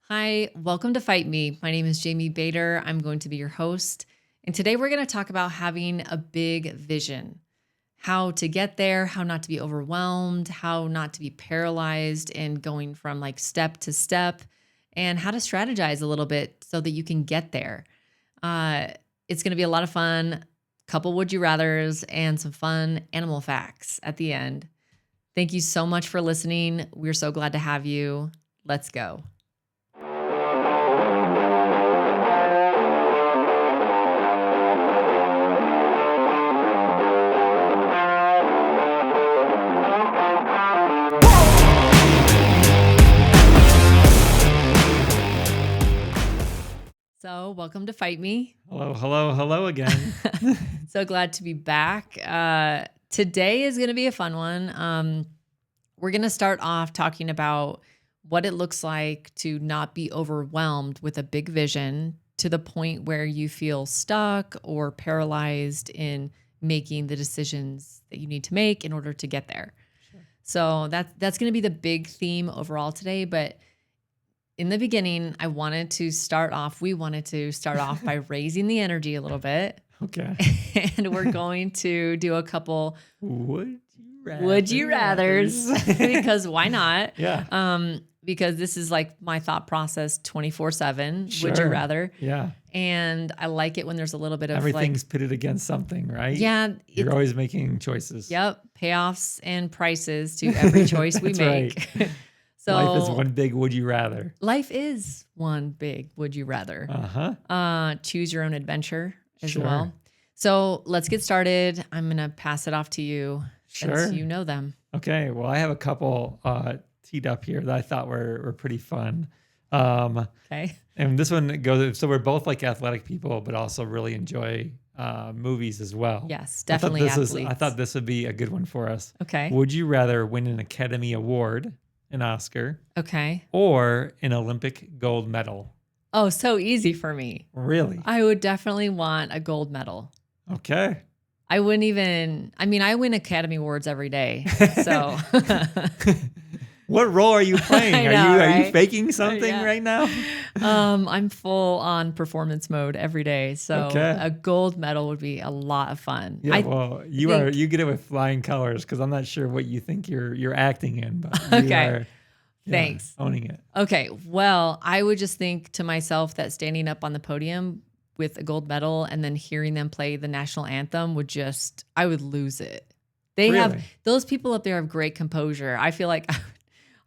Hi, welcome to Fight Me. My name is Jamie Bader. I'm going to be your host. And today we're going to talk about having a big vision, how to get there, how not to be overwhelmed, how not to be paralyzed and going from like step to step, and how to strategize a little bit so that you can get there. It's going to be a lot of fun, couple would you rathers, and some fun animal facts at the end. Thank you so much for listening. We're so glad to have you. Let's go. So welcome to Fight Me. Hello again. So glad to be back. Today is going to be a fun one. We're going to start off talking about what it looks like to not be overwhelmed with a big vision to the point where you feel stuck or paralyzed in making the decisions that you need to make in order to get there. Sure. So that's going to be the big theme overall today. But in the beginning, we wanted to start off by raising the energy a little bit. Okay. And we're going to do a couple Would you rathers because why not? Yeah. Because this is like my thought process 24/7. Sure. Would you rather? Yeah. And I like it when there's a little bit of everything's pitted against something, right? Yeah. You're always making choices. Yep. Payoffs and prices to every choice we make. Right. So life is one big would you rather. Life is one big would you rather. Choose your own adventure as well. So let's get started. I'm going to pass it off to you since you know them. Okay. Well, I have a couple teed up here that I thought were pretty fun. Okay. And this one goes, so we're both like athletic people, but also really enjoy movies as well. Yes, definitely athletes. I thought this would be a good one for us. Okay. Would you rather win an Academy Award, an Oscar, okay, or an Olympic gold medal? Oh, so easy for me. Really? I would definitely want a gold medal. Okay. I wouldn't even, I win Academy Awards every day. So what role are you playing? Are you faking something right now? I'm full on performance mode every day. So a gold medal would be a lot of fun. Yeah, you get it with flying colors because I'm not sure what you think you're acting in, but you are, thanks. Owning it. Okay. Well, I would just think to myself that standing up on the podium with a gold medal and then hearing them play the national anthem I would lose it. Those people up there have great composure. I feel like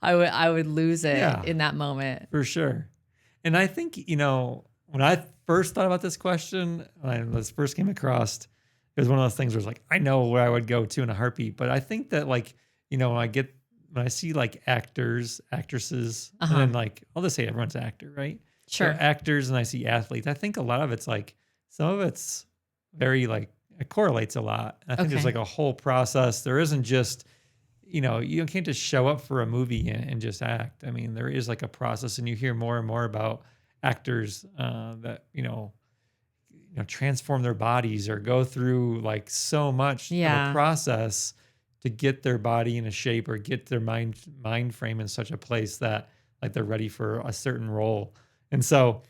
I would lose it in that moment. For sure. And I think, when I first thought about this question, when this first came across, it was one of those things where it's like, I know where I would go to in a heartbeat. But I think that when I see like actors, actresses, and then like, I'll just say everyone's an actor, right? Sure. So actors, and I see athletes. I think a lot of it's like, some of it's very like, it correlates a lot. And I think there's like a whole process. There isn't just, you can't just show up for a movie and just act. I mean, there is like a process, and you hear more and more about actors that, transform their bodies or go through like so much of a process to get their body in a shape or get their mind frame in such a place that like they're ready for a certain role. And so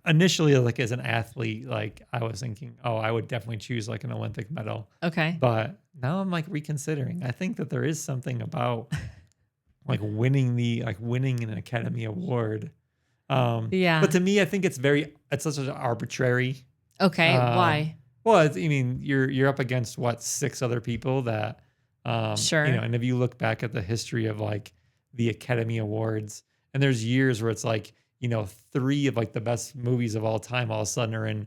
initially, like as an athlete, like I was thinking, I would definitely choose like an Olympic medal. Okay. But now I'm like reconsidering. I think that there is something about like winning an Academy Award. But to me, I think it's such an arbitrary. Okay. Why? Well, you're up against 6 other people that, and if you look back at the history of like the Academy Awards, and there's years where it's like, 3 of like the best movies of all time all of a sudden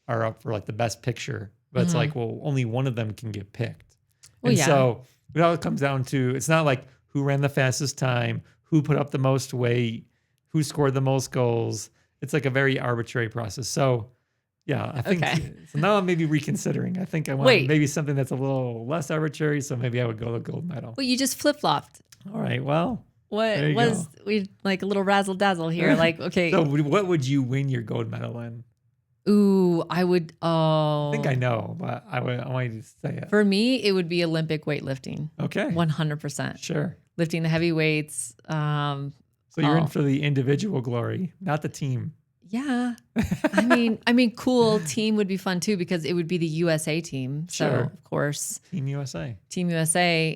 are up for like the best picture. But it's like, well, only one of them can get picked. So it all comes down to, it's not like who ran the fastest time, who put up the most weight, who scored the most goals. It's like a very arbitrary process. So yeah, I think so now I'm maybe reconsidering. I think I want maybe something that's a little less arbitrary. So maybe I would go the gold medal. Well, you just flip-flopped. All right. Well, what was we like a little razzle dazzle here? Like, okay. So what would you win your gold medal in? Ooh, I would. I think I know, but I want you to say it. For me, it would be Olympic weightlifting. Okay. 100%. Sure. Lifting the heavy weights. So you're in for the individual glory, not the team. Yeah. I mean, cool. Team would be fun too, because it would be the USA team. So of course, Team USA.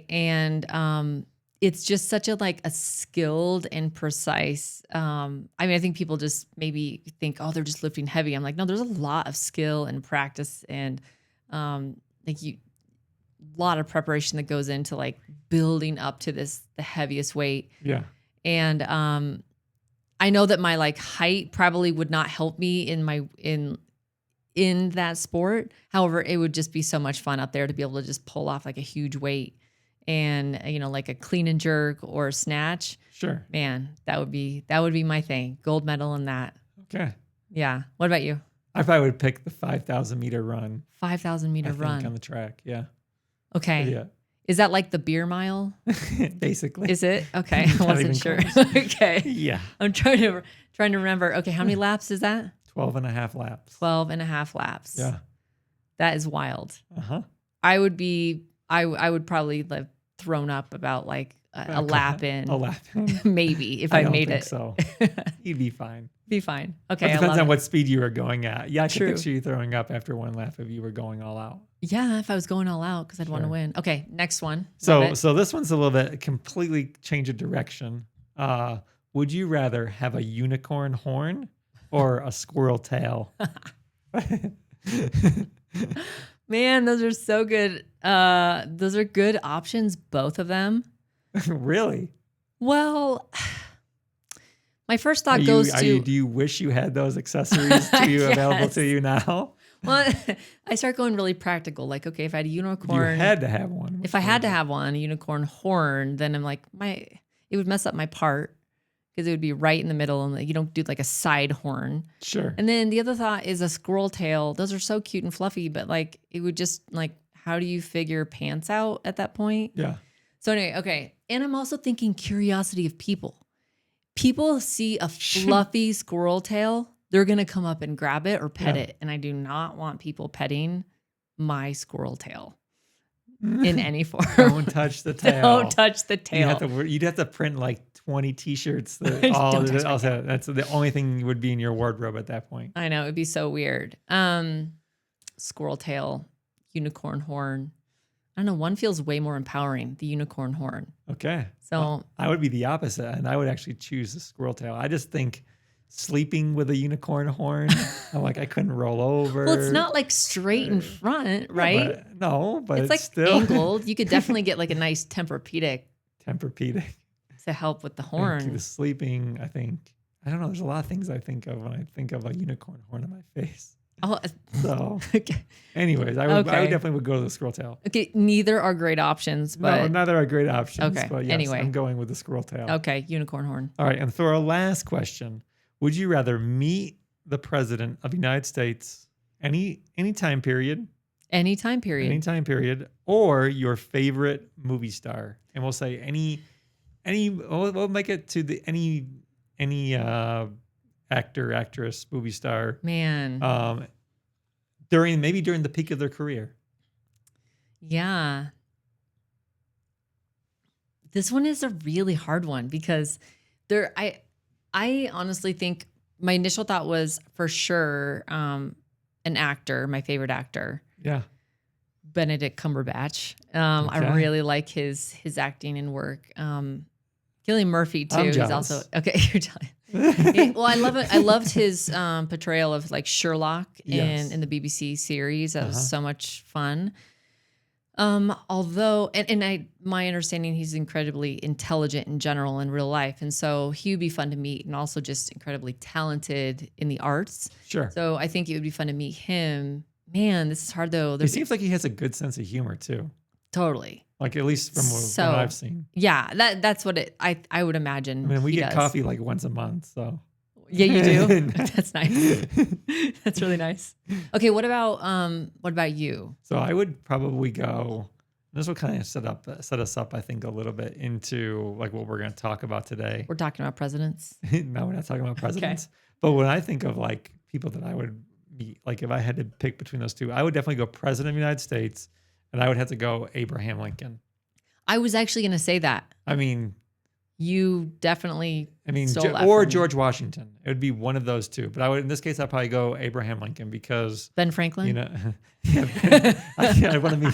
And, it's just such a skilled and precise. I think people just maybe think, oh, they're just lifting heavy. I'm like, no, there's a lot of skill and practice and, a lot of preparation that goes into building up to the heaviest weight. Yeah. And, I know that my height probably would not help me in that sport. However, it would just be so much fun out there to be able to just pull off a huge weight and, a clean and jerk or snatch. Sure. Man, that would be my thing. Gold medal in that. Okay. Yeah. What about you? I probably would pick the 5,000 meter run. 5,000 meter run on the track. Yeah. Okay. Yeah. Is that like the beer mile? Basically. Is it? Okay. I wasn't sure. Okay. Yeah. I'm trying to remember. Okay. How many laps is that? 12 and a half laps. 12 and a half laps. Yeah. That is wild. Uh-huh. I would probably have thrown up about a lap in. A lap in. Maybe if I made it. So you'd be fine. Be fine. Okay. It depends on what speed you were going at. Yeah, I could True. picture you throwing up after one lap if you were going all out. Yeah, if I was going all out because I'd want to win. Okay, next one. So this one's a little bit completely change of direction. Would you rather have a unicorn horn or a squirrel tail? Man, those are so good. Those are good options, both of them. Really? Well, my first thought goes to... Do you wish you had those accessories available to you now? Well, I start going really practical. Okay, if I had a unicorn... You had to have one. If I had to have one, a unicorn horn, then I'm it would mess up my part because it would be right in the middle and you don't do a side horn. Sure. And then the other thought is a squirrel tail. Those are so cute and fluffy, but it would just how do you figure pants out at that point? Yeah. So anyway, okay. And I'm also thinking curiosity of people. People see a fluffy squirrel tail, they're going to come up and grab it or pet it. And I do not want people petting my squirrel tail in any form. Don't touch the tail. Don't touch the tail. You'd have to print 20 t-shirts. That's the only thing would be in your wardrobe at that point. I know. It'd be so weird. Squirrel tail, unicorn horn. I don't know. One feels way more empowering, the unicorn horn. Okay. So I would be the opposite, and I would actually choose the squirrel tail. I just think sleeping with a unicorn horn, I couldn't roll over. Well, it's not straight in front, right? Yeah, but it's still angled. You could definitely get a nice Tempur-Pedic to help with the horn. The sleeping, I think. I don't know. There's a lot of things I think of when I think of a unicorn horn on my face. Oh, so okay. Anyways, I definitely would go to the squirrel tail. Okay, neither are great options, but no, neither are great options. Okay. But yes, anyway, I'm going with the squirrel tail. Okay, unicorn horn. All right, and for our last question, would you rather meet the president of the United States any time period? Any time period. Any time period, or your favorite movie star, and we'll say any. We'll make it to any actor, actress, movie star. Man. During the peak of their career. Yeah. This one is a really hard one because I honestly think my initial thought was for sure an actor, my favorite actor. Yeah. Benedict Cumberbatch. I really like his acting and work. Cillian Murphy too. He's also okay. You're telling. Well, I love it. I loved his portrayal of Sherlock in the BBC series. That was so much fun. Although, my understanding, he's incredibly intelligent in general in real life, and so he would be fun to meet, and also just incredibly talented in the arts. Sure. So I think it would be fun to meet him. Man, this is hard though. He seems like he has a good sense of humor too. Totally. At least from what I've seen. Yeah, that's what I would imagine. I mean, we get coffee once a month, so. Yeah, you do? That's nice. That's really nice. Okay, what about you? So I would probably go, this will kind of set us up, I think, a little bit into what we're going to talk about today. We're talking about presidents. No, we're not talking about presidents. Okay. But when I think of people that I would meet, if I had to pick between those two, I would definitely go president of the United States. And I would have to go Abraham Lincoln. I was actually going to say that. I mean, You definitely stole that or from me. George Washington. It would be one of those two. But I would, in this case, I'd probably go Abraham Lincoln because Ben Franklin. I want to be.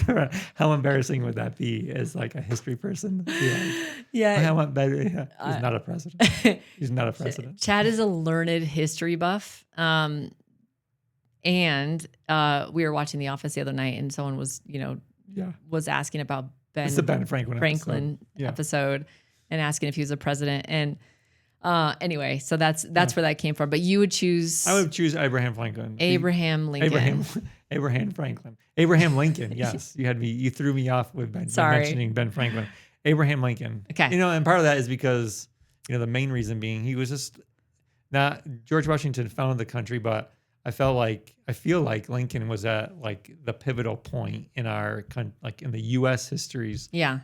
How embarrassing would that be as like a history person? I want better. He's not a president. He's not a president. Chad is a learned history buff. And we were watching The Office the other night, and someone was, was asking about It's the Ben Franklin episode and asking if he was a president. And anyway, so that's where that came from. But you would choose. I would choose Abraham Franklin. Abraham Lincoln. Abraham Franklin. Abraham Lincoln. Yes, you threw me off with mentioning Ben Franklin. Abraham Lincoln. Okay. And part of that is because the main reason being he was just not George Washington founded the country, but I feel like Lincoln was at like the pivotal point in in the U.S. histories. Yeah.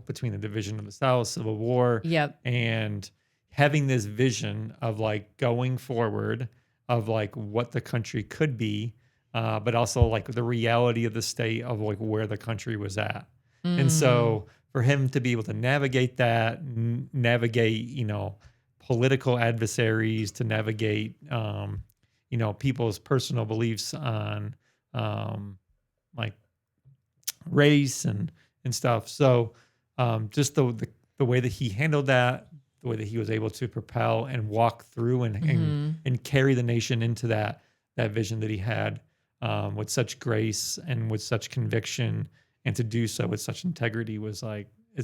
Between the division of the South, Civil War. Yep. And having this vision of like going forward of like what the country could be, but also like the reality of the state of like where the country was at. And so for him to be able to navigate that, political adversaries, to navigate, people's personal beliefs on like race and stuff. So just the way that he handled that, the way that he was able to propel and walk through and carry the nation into that vision that he had with such grace and with such conviction, and to do so with such integrity is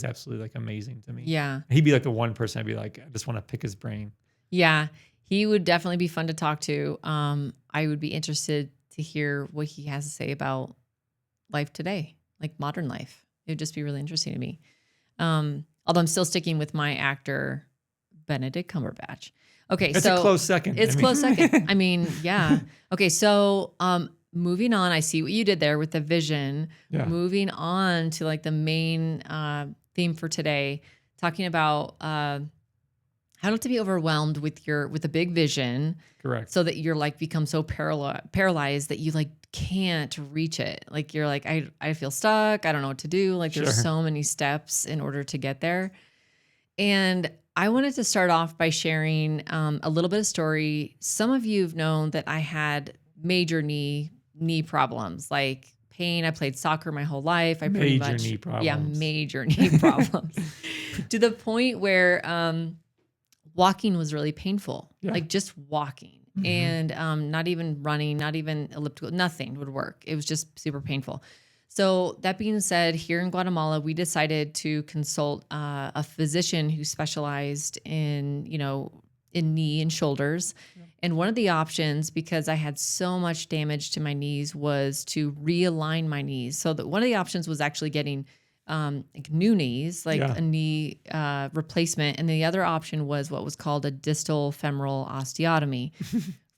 absolutely like amazing to me. Yeah. He'd be like the one person I'd be like, I just want to pick his brain. Yeah. He would definitely be fun to talk to. I would be interested to hear what he has to say about life today, like modern life. It would just be really interesting to me. Although I'm still sticking with my actor, Benedict Cumberbatch. Okay. It's a close second. It's close second. I mean, yeah. Okay. So, moving on, I see what you did there with the vision. Yeah. Moving on to like the main theme for today, talking about how not to be overwhelmed with a big vision. Correct. So that you're like become so paralyzed that you like can't reach it. Like you're like, I feel stuck. I don't know what to do. Like there's so many steps in order to get there. And I wanted to start off by sharing a little bit of story. Some of you have known that I had major knee problems, like pain. I played soccer my whole life. Major knee problems. Yeah, major knee problems. To the point where walking was really painful. Yeah. Like just walking. And not even running, not even elliptical, nothing would work. It was just super painful. So that being said, here in Guatemala, we decided to consult a physician who specialized in knee and shoulders. Yeah. And one of the options, because I had so much damage to my knees, was to realign my knees. So one of the options was actually getting like new knees, like a knee replacement. And the other option was what was called a distal femoral osteotomy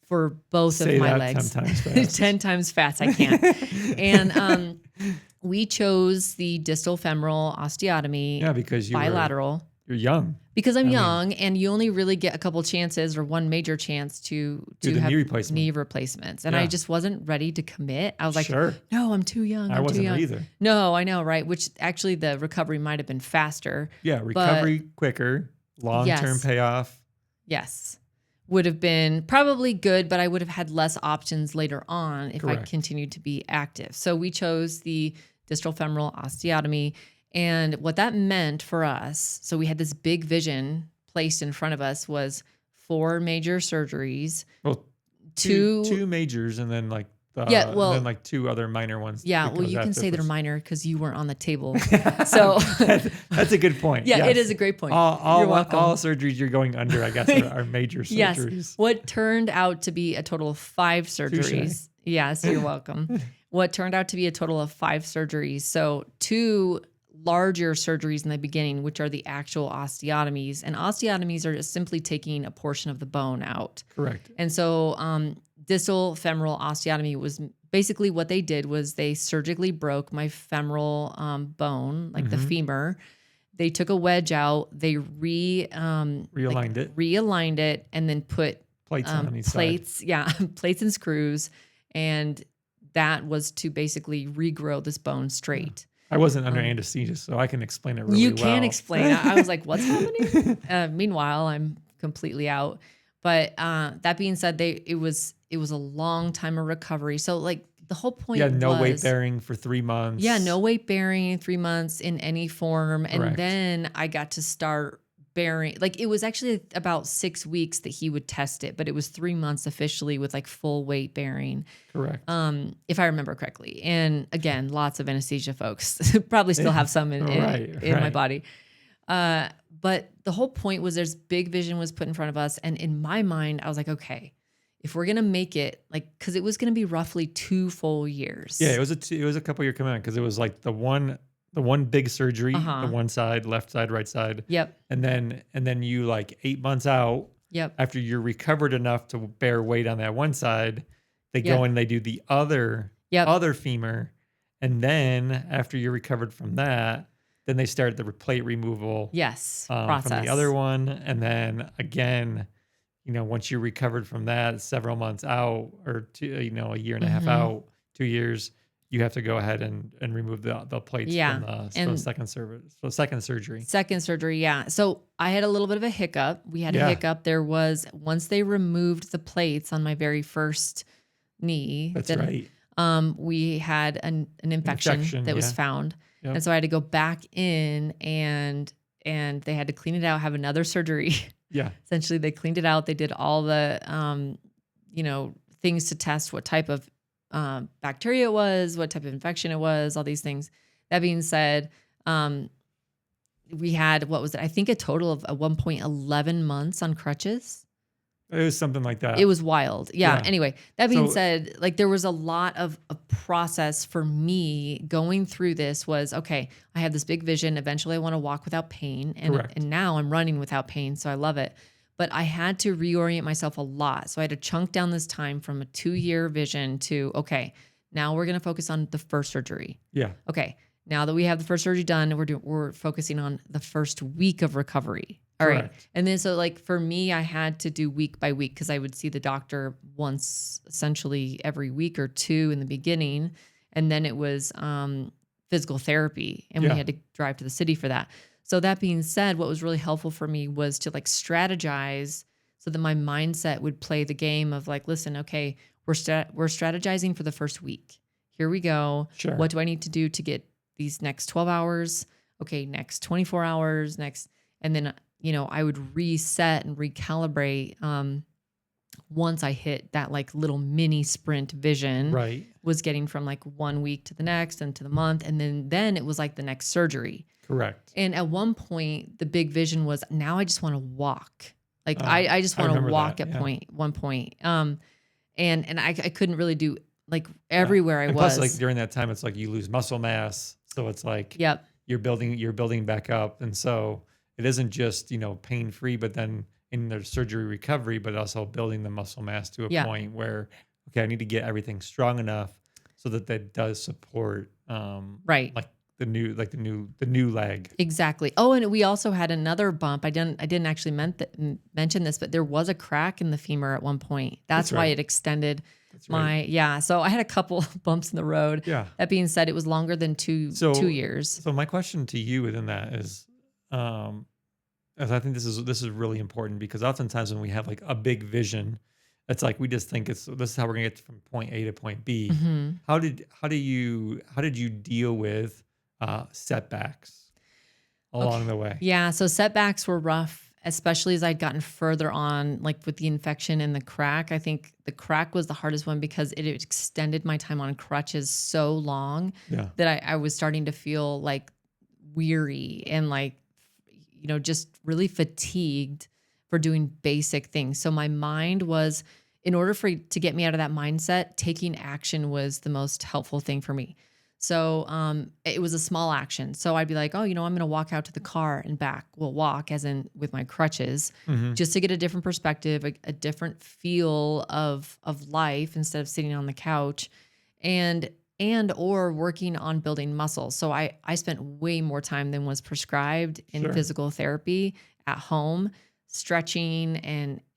for both of my legs. 10 times fast. 10 times fast, I can't. And we chose the distal femoral osteotomy. Yeah, because bilateral. You're young. Because I'm young, and you only really get a couple chances or one major chance to have knee replacements. And I just wasn't ready to commit. I was like, no, I'm too young. I wasn't either. No, I know, right? Which actually the recovery might have been faster. Yeah, recovery quicker, long-term payoff. Yes. Would have been probably good, but I would have had less options later on if I continued to be active. So we chose the distal femoral osteotomy. And what that meant for us, so we had this big vision placed in front of us, was 4 major surgeries. Well, two majors, and then like and then like 2 other minor ones. Yeah, well, you can say they're minor because you weren't on the table. So that's a good point. Yeah, it is a great point. You're welcome. All surgeries you're going under, I guess, are major surgeries. Yes. What turned out to be a total of 5 surgeries. Yes, you're welcome. What turned out to be a total of 5 surgeries. So 2 larger surgeries in the beginning, which are the actual osteotomies. And osteotomies are just simply taking a portion of the bone out. Correct. And so distal femoral osteotomy was basically what they did was they surgically broke my femoral bone, like the femur. They took a wedge out. They realigned it, and then put plates on each side. Plates and screws. And that was to basically regrow this bone straight. I wasn't under anesthesia, so I can explain it really You well. can explain. I was like, what's happening? Meanwhile, I'm completely out. But that being said, it was a long time of recovery. So like the whole point Yeah, no weight was, bearing for 3 months. yeah, no weight bearing 3 months in any form. And Correct. then I got to start bearing, like it was actually about 6 weeks that he would test it, but it was 3 months officially with like full weight bearing. Correct. If I remember correctly. And again, lots of anesthesia folks probably still have some in my body. But the whole point was there's big vision was put in front of us. And in my mind, I was like, okay, if we're going to make it, like, cause it was going to be roughly 2 full years. Yeah, it was a couple year commitment because it was like the one big surgery, the one side, left side, right side. Yep. And then you like 8 months out. Yep. After you're recovered enough to bear weight on that one side, they go and they do the other femur. And then after you're recovered from that, then they start the plate removal. Yes. From the other one. And then again, once you're recovered from that several months out or two, a year and a half out, 2 years, you have to go ahead and remove the plates from the second surgery. Second surgery, yeah. So I had a little bit of a hiccup. We had a hiccup. There was, once they removed the plates on my very first knee. That's right. We had an infection that was found. Yep. And so I had to go back in and they had to clean it out, have another surgery. Yeah. Essentially, they cleaned it out. They did all the, things to test what type of bacteria it was, what type of infection it was, all these things. That being said, we had, what was it? I think a total of at one point 11 months on crutches. It was something like that. It was wild. Yeah. Anyway, that being said, like there was a lot of a process for me going through this was, okay, I have this big vision. Eventually I want to walk without pain. And now I'm running without pain. So I love it. But I had to reorient myself a lot. So I had to chunk down this time from a 2-year vision to, okay, now we're going to focus on the first surgery. Yeah. Okay. Now that we have the first surgery done, we're focusing on the first week of recovery. All right. And then, so like for me, I had to do week by week because I would see the doctor once essentially every week or two in the beginning. And then it was physical therapy and we had to drive to the city for that. So that being said, what was really helpful for me was to like strategize so that my mindset would play the game of like, listen, okay, we're strategizing for the first week. Here we go. Sure. What do I need to do to get these next 12 hours? Okay, next 24 hours, next, and then I would reset and recalibrate once I hit that like little mini sprint vision. Right. Was getting from like 1 week to the next and to the month. And then it was like the next surgery. Correct. And at one point, the big vision was now I just want to walk. Like I just want to walk at one point. And I couldn't really do like everywhere I was. Plus like during that time, it's like you lose muscle mass. So it's like you're building back up. And so it isn't just, pain-free, but then in the surgery recovery, but also building the muscle mass to a point where, okay, I need to get everything strong enough so that does support, like the new leg. Exactly. Oh, and we also had another bump. I didn't actually mention this, but there was a crack in the femur at one point. That's why it extended so I had a couple bumps in the road. Yeah. That being said, it was longer than 2 years. So my question to you within that is, as I think this is really important because oftentimes when we have like a big vision, it's like we just think this is how we're gonna get from point A to point B. Mm-hmm. How did you deal with setbacks along the way? Yeah, so setbacks were rough, especially as I'd gotten further on, like with the infection and the crack. I think the crack was the hardest one because it extended my time on crutches so long that I was starting to feel like weary and like, just really fatigued for doing basic things. So my mind was, in order to get me out of that mindset, taking action was the most helpful thing for me. So it was a small action. So I'd be like, oh, I'm going to walk out to the car and back. Well, walk as in with my crutches, just to get a different perspective, a different feel of life instead of sitting on the couch and or working on building muscle. So I spent way more time than was prescribed in physical therapy at home, stretching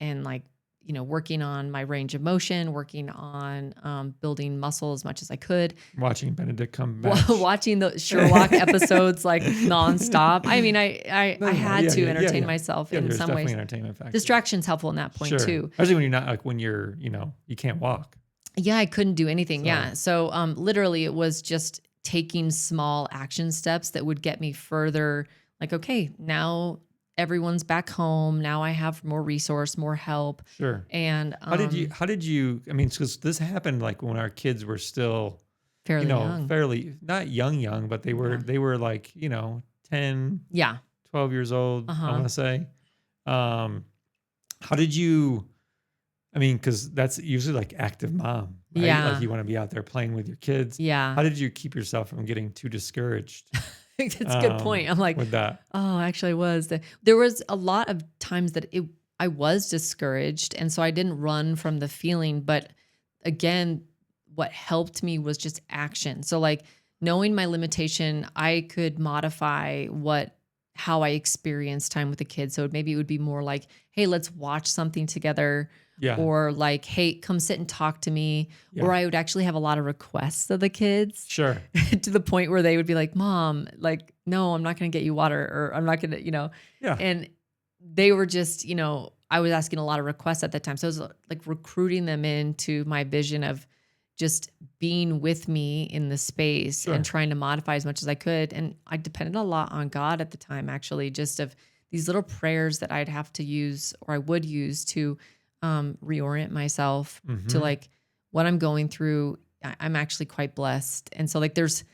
and like working on my range of motion, working on building muscle as much as I could. Watching Benedict Cumberbatch. Watching the Sherlock episodes like nonstop. I mean, I had to entertain myself in some ways. Entertainment factor. Distraction's helpful in that point too. Especially when you're not like when you're, you can't walk. Yeah, I couldn't do anything. So literally it was just taking small action steps that would get me further. Like, okay, now everyone's back home. Now I have more resource, more help. Sure. And how did you, I mean, because this happened like when our kids were still fairly young. Fairly, not young, but they were like, 10, 12 years old, I want to say. How did you, I mean, because that's usually like active mom, right? Yeah. Like you want to be out there playing with your kids. Yeah. How did you keep yourself from getting too discouraged? That's a good point. I'm like, with that. Oh, actually I was. There was a lot of times that I was discouraged. And so I didn't run from the feeling. But again, what helped me was just action. So like knowing my limitation, I could modify how I experience time with the kids. So maybe it would be more like, hey, let's watch something together. Yeah. Or like, hey, come sit and talk to me. Yeah. Or I would actually have a lot of requests of the kids. Sure. To the point where they would be like, Mom, like, no, I'm not going to get you water, or I'm not going to, Yeah. And they were just, I was asking a lot of requests at that time. So I was like recruiting them into my vision of just being with me in the space and trying to modify as much as I could. And I depended a lot on God at the time, actually, just of these little prayers that I'd have to use, or I would use to reorient myself to like what I'm going through. I'm actually quite blessed. And so like there's,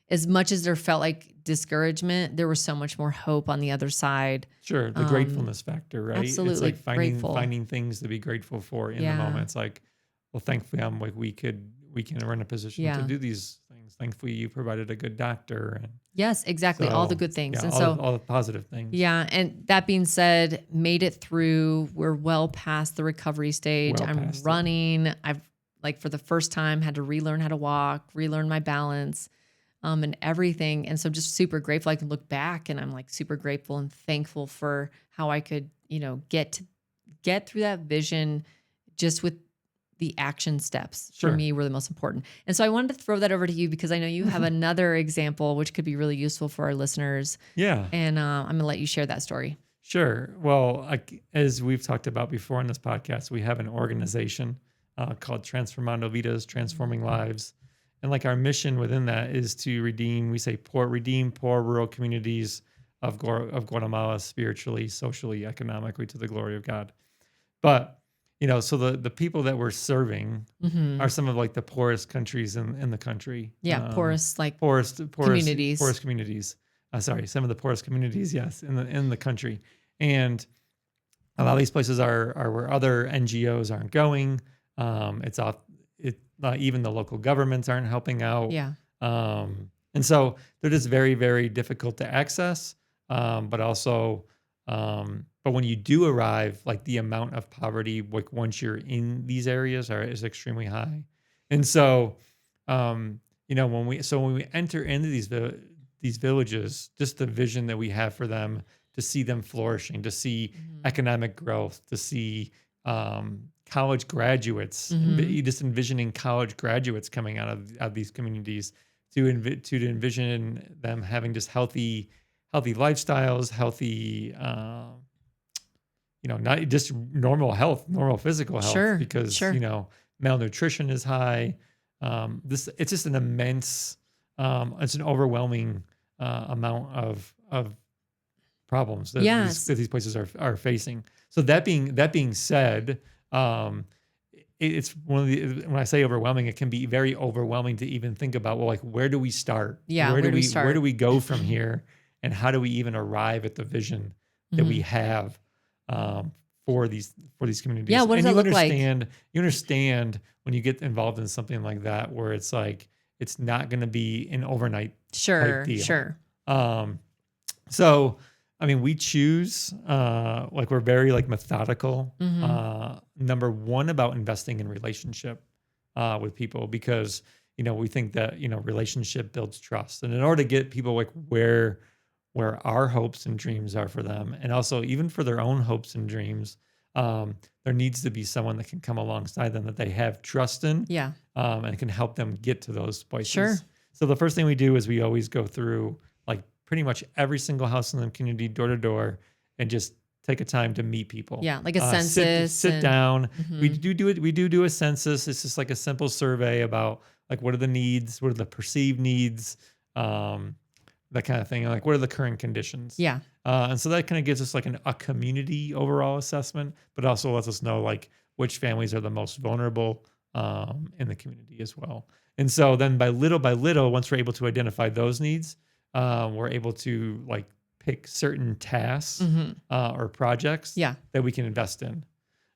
as much as there felt like discouragement, there was so much more hope on the other side. Sure. The gratefulness factor, right? Absolutely. It's like finding things to be grateful for in the moment. It's like, well, thankfully I'm like, we're in a position to do these things. Thankfully you provided a good doctor. And yes, exactly. All the good things. Yeah, and all the positive things. Yeah. And that being said, made it through. We're well past the recovery stage. I'm running. I've like for the first time had to relearn how to walk, relearn my balance, and everything. And so I'm just super grateful. I can look back and I'm like super grateful and thankful for how I could, get through that vision just with the action steps for me were the most important. And so I wanted to throw that over to you because I know you have another example, which could be really useful for our listeners. Yeah. And I'm going to let you share that story. Sure. Well, as we've talked about before in this podcast, we have an organization called Transformando Vidas, Transforming Lives. And like our mission within that is to redeem poor rural communities of Guatemala spiritually, socially, economically to the glory of God. But so the people that we're serving are some of like the poorest countries in the country. Yeah, poorest communities. Poorest communities. Some of the poorest communities, yes, in the country. And a lot of these places are where other NGOs aren't going. Even the local governments aren't helping out. Yeah. And so they're just very, very difficult to access. But also, but when you do arrive, like the amount of poverty, like once you're in these areas is extremely high. And so, when we enter into these villages, just the vision that we have for them, to see them flourishing, to see economic growth, to see college graduates, just envisioning college graduates coming out of these communities, to envision them having just healthy lifestyles, healtly, not just normal physical health, because malnutrition is high. It's just an immense, it's an overwhelming amount of problems that these places are facing. So that being said, it's one of the, when I say overwhelming, it can be very overwhelming to even think about, well, like, where do we start? Yeah. Where do we start? Where do we go from here? And how do we even arrive at the vision that we have for these communities? Yeah, what does that look like? You understand when you get involved in something like that, where it's like it's not going to be an overnight type deal. Sure. So, I mean, we choose we're very methodical. Number one, about investing in relationship with people, because we think that relationship builds trust, and in order to get people where our hopes and dreams are for them, and also even for their own hopes and dreams, there needs to be someone that can come alongside them that they have trust in, Yeah. And can help them get to those places. Sure. So the first thing we do is we always go through like pretty much every single house in the community, door to door, and just take a time to meet people. Yeah, like a census. Sit down. We do it. We do a census. It's just like a simple survey about like what are the needs, what are the perceived needs, that kind of thing. Like what are the current conditions? Yeah. And so that kind of gives us like a community overall assessment, but also lets us know like which families are the most vulnerable in the community as well. And so then by little, once we're able to identify those needs, we're able to like pick certain tasks or projects that we can invest in.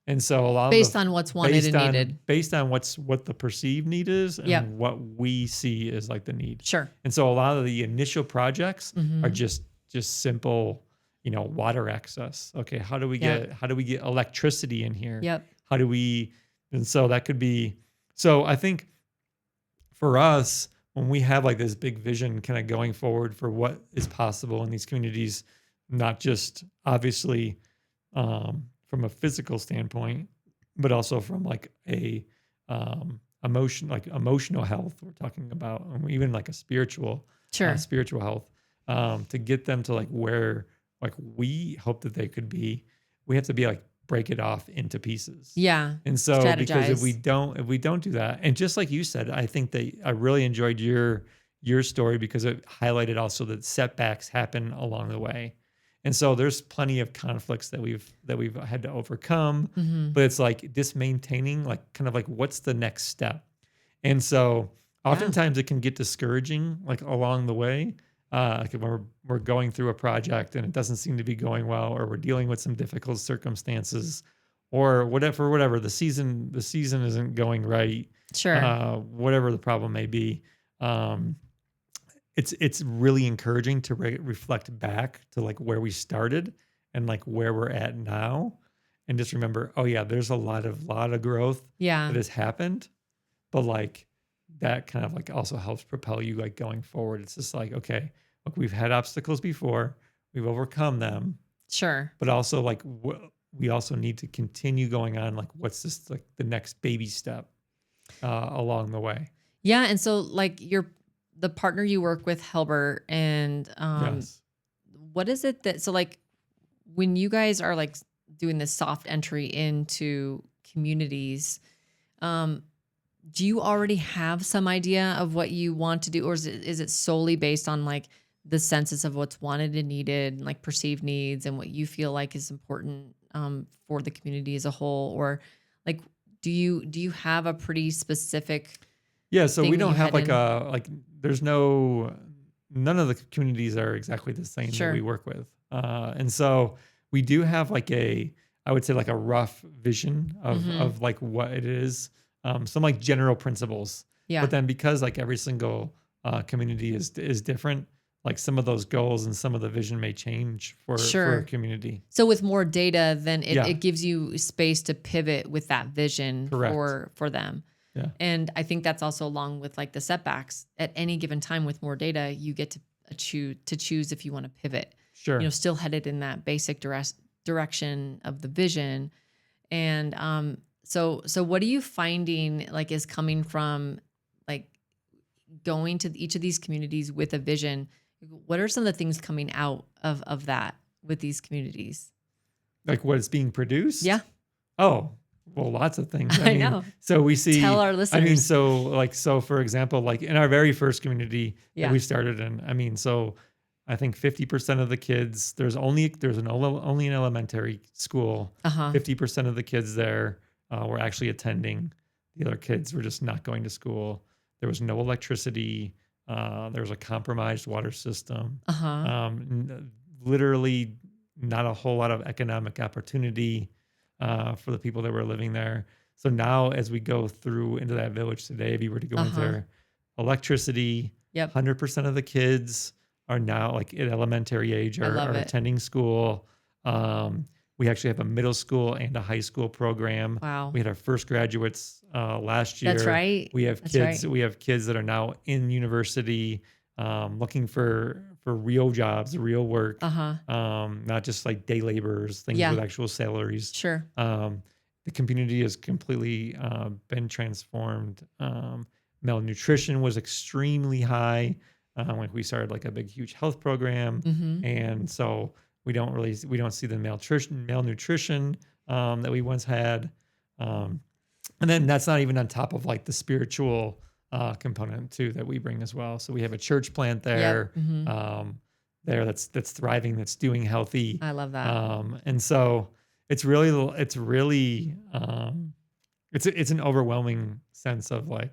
And so a lot based on what's wanted and needed. Based on what the perceived need is and what we see is like the need. Sure. And so a lot of the initial projects are just simple, water access. Okay, how do we get electricity in here? Yep. And so that could be, so I think for us, when we have like this big vision kind of going forward for what is possible in these communities, not just obviously from a physical standpoint, but also from like a emotional health we're talking about, and even like a spiritual health, to get them to like where like we hope that they could be, we have to be like break it off into pieces. Yeah. And so because if we don't do that, and just like you said, I think that I really enjoyed your story because it highlighted also that setbacks happen along the way. And so there's plenty of conflicts that we've had to overcome, but it's like this maintaining like kind of like what's the next step. And so oftentimes it can get discouraging like along the way. Like when we're going through a project and it doesn't seem to be going well, or we're dealing with some difficult circumstances, or whatever the season isn't going right. Sure. Whatever the problem may be. It's really encouraging to reflect back to like where we started and like where we're at now, and just remember, oh yeah, there's a lot of growth that has happened, but like that kind of like also helps propel you like going forward. It's just like, okay, look, we've had obstacles before, we've overcome them. Sure. But also like we also need to continue going on. Like what's this like the next baby step along the way? Yeah. And so like the partner you work with, Helber, and what is it that, so like when you guys are like doing this soft entry into communities, do you already have some idea of what you want to do? Or is it solely based on like the census of what's wanted and needed, like perceived needs and what you feel like is important for the community as a whole? Or like, do you have a pretty specific so we don't have like there's none of the communities are exactly the same that we work with. And so we do have like I would say like a rough vision of like what it is. Some like general principles. Yeah. But then because like every single community is different, like some of those goals and some of the vision may change for a community. So with more data, then it gives you space to pivot with that vision for them. Yeah. And I think that's also along with like the setbacks. At any given time with more data, you get to choose if you want to pivot. Sure. Still headed in that basic direction of the vision. And so what are you finding like is coming from like going to each of these communities with a vision? What are some of the things coming out of that with these communities? Like what is being produced? Yeah. Oh, well, lots of things. I know. So we see. Tell our listeners. So for example, like in our very first community that we started in, so I think 50% of the kids, there's only an elementary school. 50% of the kids there were actually attending. The other kids were just not going to school. There was no electricity. There was a compromised water system. Literally not a whole lot of economic opportunity for the people that were living there. So now as we go through into that village today, if you were to go into there, electricity, 100% of the kids are now like at elementary age are attending school. We actually have a middle school and a high school program. Wow. We had our first graduates last year. That's right. We have kids. We have kids that are now in university. looking for real jobs, real work, Uh-huh. not just like day laborers, things Yeah. with actual salaries. Sure. The community has completely been transformed. Malnutrition was extremely high when we started like a big, huge health program, Mm-hmm. and so we don't see the malnutrition that we once had. And then that's not even on top of like the spiritual component too that we bring as well. So we have a church plant there, Yep. Mm-hmm. that's thriving, that's doing healthy, I love that. and so it's really it's an overwhelming sense of like,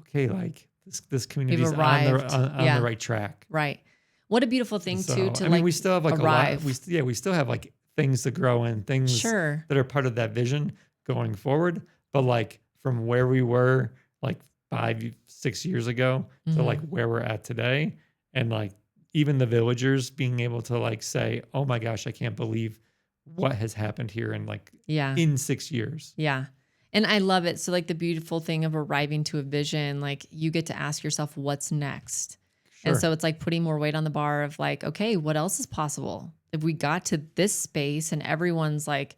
okay, like this community is arrived. on the right track. Right. What a beautiful thing So, too to I mean, we still have like arrive. we still have like things to grow in, things Sure. that are part of that vision going forward. But like from where we were like 5, 6 years ago to like where we're at today, and like even the villagers being able to like say, oh my gosh, I can't believe what has happened here in like in 6 years. Yeah. And I love it. So like the beautiful thing of arriving to a vision, like you get to ask yourself what's next. Sure. And so it's like putting more weight on the bar of like, okay, what else is possible? If we got to this space and everyone's like,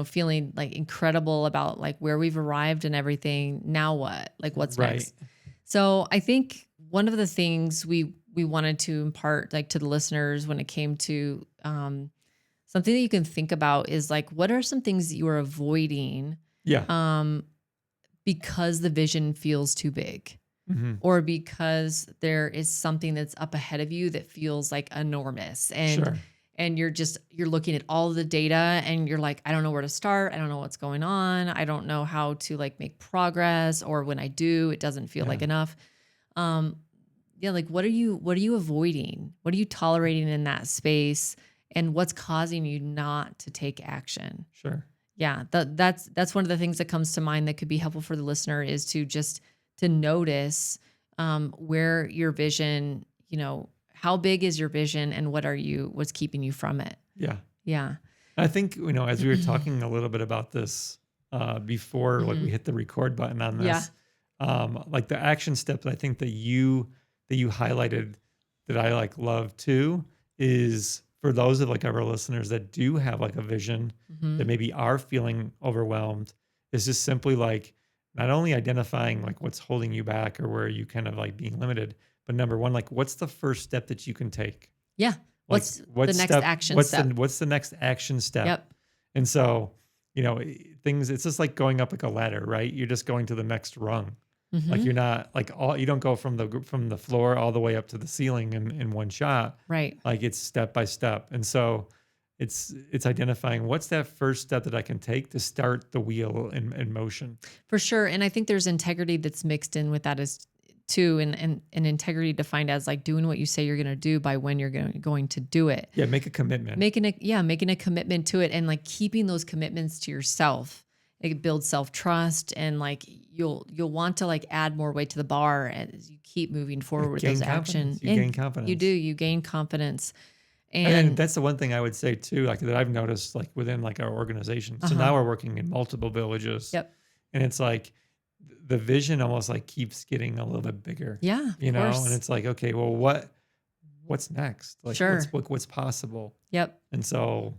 feeling like incredible about like where we've arrived and everything, now what? Like what's next? So I think one of the things we wanted to impart like to the listeners when it came to something that you can think about is like, what are some things that you are avoiding? Because the vision feels too big. Or because there is something that's up ahead of you that feels like enormous, and you're looking at all of the data and you're like, I don't know where to start. I don't know what's going on. I don't know how to like make progress, or when I do, it doesn't feel like enough. Like what are you avoiding? What are you tolerating in that space? And what's causing you not to take action? Sure. Yeah, that's one of the things that comes to mind that could be helpful for the listener is to notice where your vision, how big is your vision and what's keeping you from it? Yeah. Yeah. I think, as we were talking a little bit about this before, like we hit the record button on this, like the action step that I think that you highlighted that I like love too is for those of like our listeners that do have like a vision that maybe are feeling overwhelmed, is just simply like not only identifying like what's holding you back or where you kind of like being limited, but number one, like what's the first step that you can take? Yeah. Like, what's the next action step? What's the next action step? Yep. And so, it's just like going up like a ladder, right? You're just going to the next rung. Like you're not like you don't go from the floor all the way up to the ceiling in one shot. Right. Like it's step by step. And so it's identifying what's that first step that I can take to start the wheel in motion. For sure. And I think there's integrity that's mixed in with that as too, and integrity defined as like doing what you say you're going to do by when you're going to do it. Yeah, make a commitment. Making a commitment to it, and like keeping those commitments to yourself. It builds self-trust, and like you'll want to like add more weight to the bar as you keep moving forward with those actions. You gain confidence. You gain confidence. And that's the one thing I would say too, like that I've noticed like within like our organization. So now we're working in multiple villages. Yep. And it's like the vision almost like keeps getting a little bit bigger. Yeah. And it's like, okay, well, what's next? Like what's possible? Yep. And so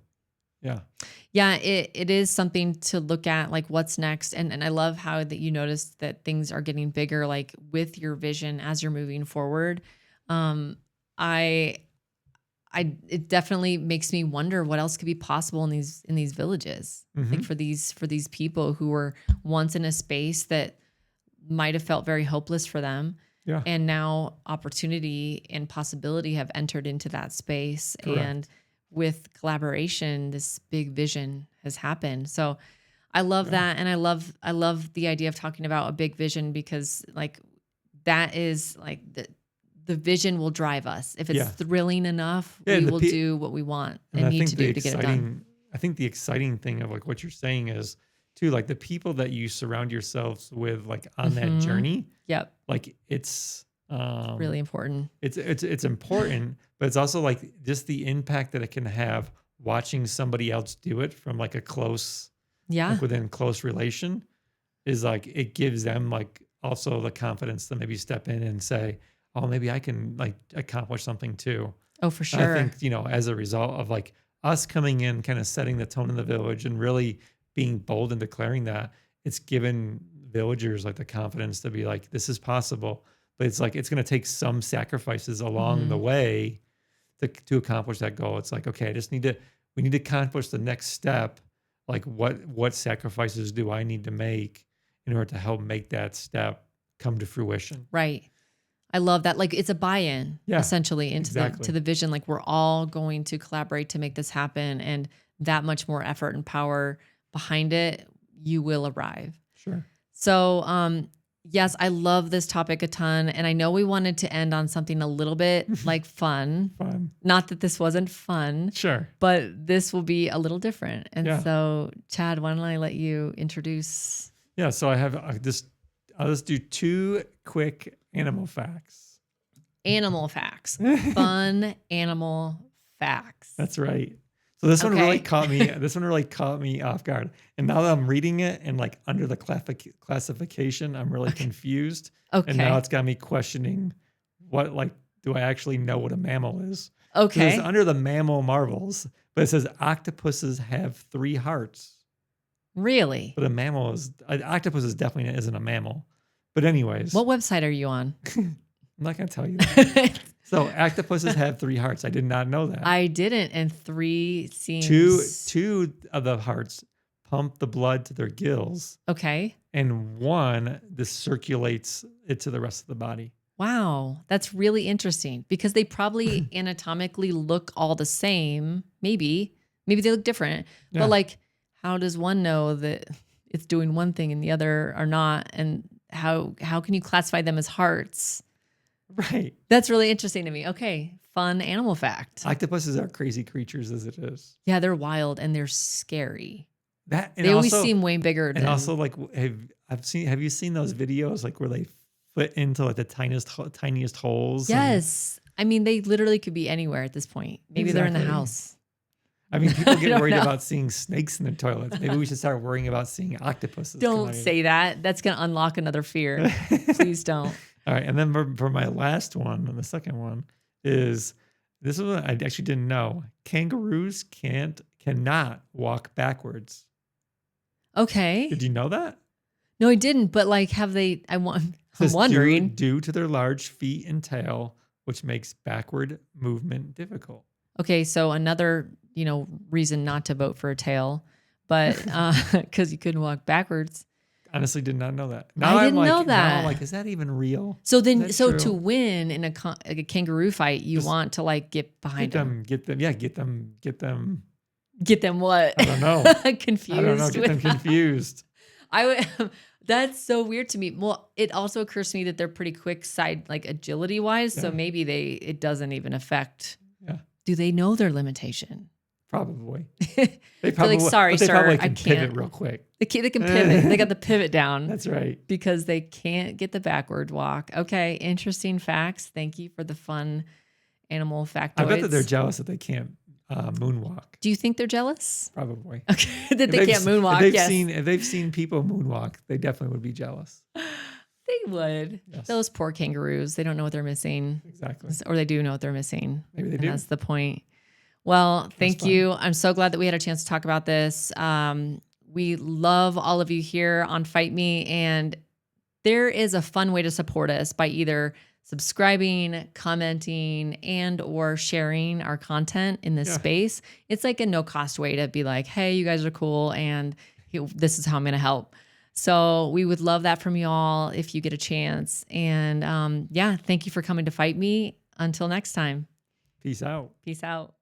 yeah, it is something to look at, like what's next. And I love how that you noticed that things are getting bigger, like with your vision as you're moving forward. It definitely makes me wonder what else could be possible in these villages, like for these people who were once in a space that might have felt very hopeless for them. Yeah. And now opportunity and possibility have entered into that space. Correct. And with collaboration, this big vision has happened. So I love that. And I love the idea of talking about a big vision, because like that is like the vision will drive us. If it's thrilling enough, we will do what we want and need to do to get it done. I think the exciting thing of like what you're saying is too, like the people that you surround yourselves with, like on that journey. Yep. Like it's really important. It's important, but it's also like just the impact that it can have watching somebody else do it from like a close, like within close relation, is like, it gives them like also the confidence to maybe step in and say, oh, maybe I can like accomplish something too. Oh, for And I sure. think, as a result of like us coming in, kind of setting the tone in the village and really being bold and declaring that, it's given villagers like the confidence to be like, this is possible. But it's like, it's going to take some sacrifices along the way to accomplish that goal. It's like, okay, we need to accomplish the next step. Like what sacrifices do I need to make in order to help make that step come to fruition? Right. I love that. Like it's a buy-in essentially into to the vision. Like we're all going to collaborate to make this happen, and that much more effort and power behind it, you will arrive. Sure. So, yes, I love this topic a ton. And I know we wanted to end on something a little bit like fun. Not that this wasn't fun. Sure. But this will be a little different. And so, Chad, why don't I let you introduce? Yeah. So I have I'll just do 2 quick animal facts. Animal facts. Fun animal facts. That's right. So this one really caught me. This one really caught me off guard. And now that I'm reading it and like under the classification, I'm really confused. Okay. And now it's got me questioning what, like, do I actually know what a mammal is? Okay. It's under the mammal marvels, but it says octopuses have 3 hearts. Really? But an octopus is definitely isn't a mammal. But anyways. What website are you on? I'm not going to tell you that. So octopuses have 3 hearts. I did not know that. I didn't. And 3 seems... Two of the hearts pump the blood to their gills. Okay. And 1, this circulates it to the rest of the body. Wow. That's really interesting because they probably anatomically look all the same. Maybe they look different. Yeah. But like, how does one know that it's doing one thing and the other are not? And how can you classify them as hearts? Right. That's really interesting to me. Okay. Fun animal fact. Octopuses are crazy creatures as it is. Yeah, they're wild and they're scary. They always seem way bigger. And also like, have you seen those videos like where they fit into like the tiniest holes? Yes. I mean, they literally could be anywhere at this point. Maybe they're in the house. I mean, people get worried about seeing snakes in their toilets. Maybe we should start worrying about seeing octopuses. Don't say that. That's going to unlock another fear. Please don't. All right. And then for my last one, and the second one is, this is what I actually didn't know. Kangaroos cannot walk backwards. Okay. Did you know that? No, I didn't. But like, have they, I'm wondering. Due to their large feet and tail, which makes backward movement difficult. Okay. So another, reason not to vote for a tail, but because you couldn't walk backwards. Honestly, did not know that. I didn't know that. Now I'm like, is that even real? So to win in a kangaroo fight, you want to like get behind them. Get them. Get them. Get them what? I don't know. Confused. I don't know. Get them confused. That's so weird to me. Well, it also occurs to me that they're pretty quick side, like agility wise. Yeah. So maybe it doesn't even affect. Yeah. Do they know their limitation? Probably. They probably like, sorry, sir, probably I can't pivot real quick. They can pivot. They got the pivot down. That's right. Because they can't get the backward walk. Okay, interesting facts. Thank you for the fun animal factoids. I bet that they're jealous that they can't moonwalk. Do you think they're jealous? Probably. Okay, that they can't moonwalk. If they've seen people moonwalk, they definitely would be jealous. They would. Yes. Those poor kangaroos. They don't know what they're missing. Exactly. Or they do know what they're missing. Maybe they do. That's the point. Well, thank you. I'm so glad that we had a chance to talk about this. We love all of you here on Fight Me, and there is a fun way to support us by either subscribing, commenting, and or sharing our content in this space. It's like a no-cost way to be like, hey, you guys are cool, and this is how I'm going to help. So we would love that from you all if you get a chance. And thank you for coming to Fight Me. Until next time. Peace out. Peace out.